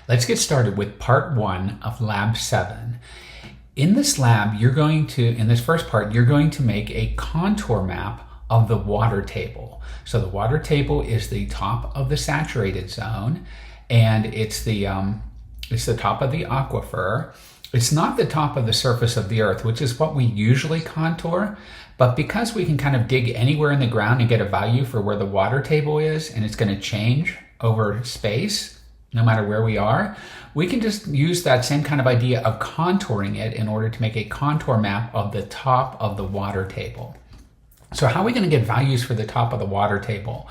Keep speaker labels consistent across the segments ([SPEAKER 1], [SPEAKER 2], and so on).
[SPEAKER 1] Let's get started with part 1 of Lab 7. In this lab, in this first part, you're going to make a contour map of the water table. So the water table is the top of the saturated zone, and it's the top of the aquifer. It's not the top of the surface of the earth, which is what we usually contour, but because we can kind of dig anywhere in the ground and get a value for where the water table is, and it's going to change over space, no matter where we are, we can just use that same kind of idea of contouring it in order to make a contour map of the top of the water table. So how are we going to get values for the top of the water table?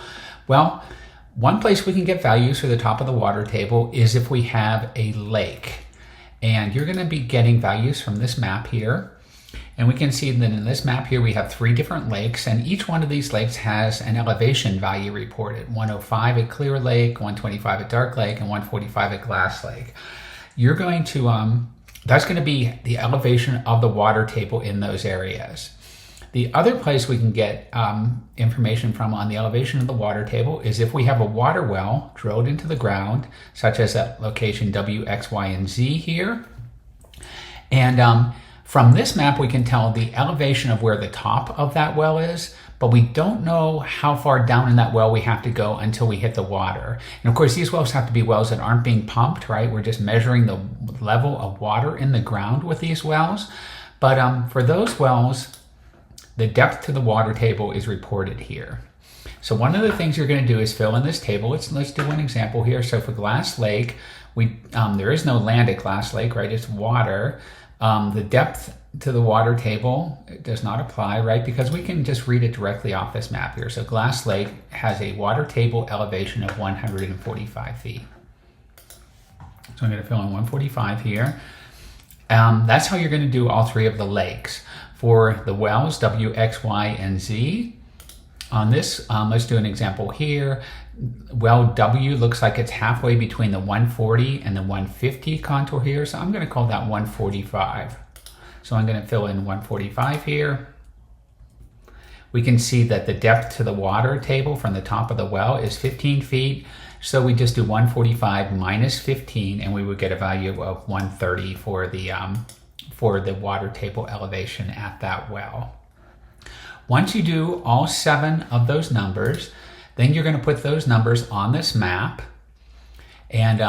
[SPEAKER 1] Well, one place we can get values for the top of the water table is if we have a lake. And you're going to be getting values from this map here. And we can see that in this map here we have 3 different lakes, and each one of these lakes has an elevation value reported. 105 at Clear Lake, 125 at Dark Lake, and 145 at Glass Lake. You're going to, that's going to be the elevation of the water table in those areas. The other place we can get information from on the elevation of the water table is if we have a water well drilled into the ground, such as at location W, X, Y, and Z here. And from this map, we can tell the elevation of where the top of that well is, but we don't know how far down in that well we have to go until we hit the water. And of course, these wells have to be wells that aren't being pumped, right? We're just measuring the level of water in the ground with these wells. But for those wells, the depth to the water table is reported here. So one of the things you're going to do is fill in this table. Let's do one example here. So for Glass Lake, there is no land at Glass Lake, right? It's water. The depth to the water table does not apply, right? Because we can just read it directly off this map here. So Glass Lake has a water table elevation of 145 feet. So I'm going to fill in 145 here. That's how you're going to do all 3 of the lakes. For the wells, W, X, Y, and Z, on this, let's do an example here. Well W looks like it's halfway between the 140 and the 150 contour here, so I'm going to call that 145. So I'm going to fill in 145 here. We can see that the depth to the water table from the top of the well is 15 feet, so we just do 145 minus 15, and we would get a value of 130 for the water table elevation at that well. Once you do all 7 of those numbers, then you're going to put those numbers on this map. And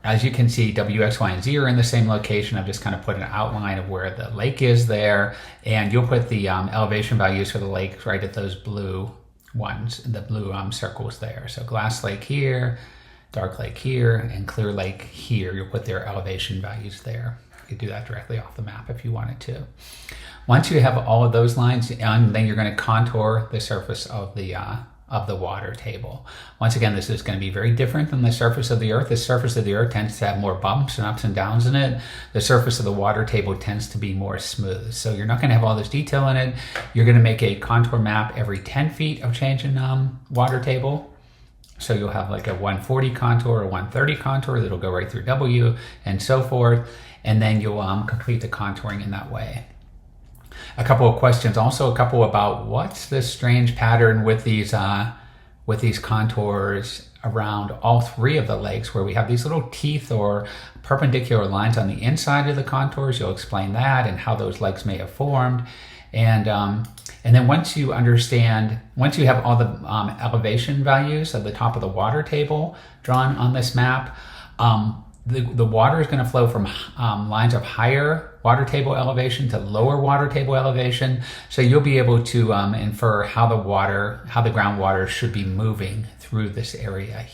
[SPEAKER 1] as you can see, W, X, Y, and Z are in the same location. I've just kind of put an outline of where the lake is there. And you'll put the elevation values for the lake right at those blue ones, the blue circles there. So Glass Lake here, Dark Lake here, and Clear Lake here. You'll put their elevation values there. You could do that directly off the map if you wanted to. Once you have all of those lines, and then you're going to contour the surface of the water table. Once again, this is going to be very different than the surface of the earth. The surface of the earth tends to have more bumps and ups and downs in it. The surface of the water table tends to be more smooth. So you're not going to have all this detail in it. You're going to make a contour map every 10 feet of change in water table. So you'll have like a 140 contour, a 130 contour that'll go right through W, and so forth. And then you'll complete the contouring in that way. A couple of questions, also a couple about what's this strange pattern with these contours around all 3 of the lakes, where we have these little teeth or perpendicular lines on the inside of the contours. You'll explain that and how those lakes may have formed. And then once you have all the elevation values of the top of the water table drawn on this map, the water is going to flow from lines of higher water table elevation to lower water table elevation. So you'll be able to infer how the groundwater should be moving through this area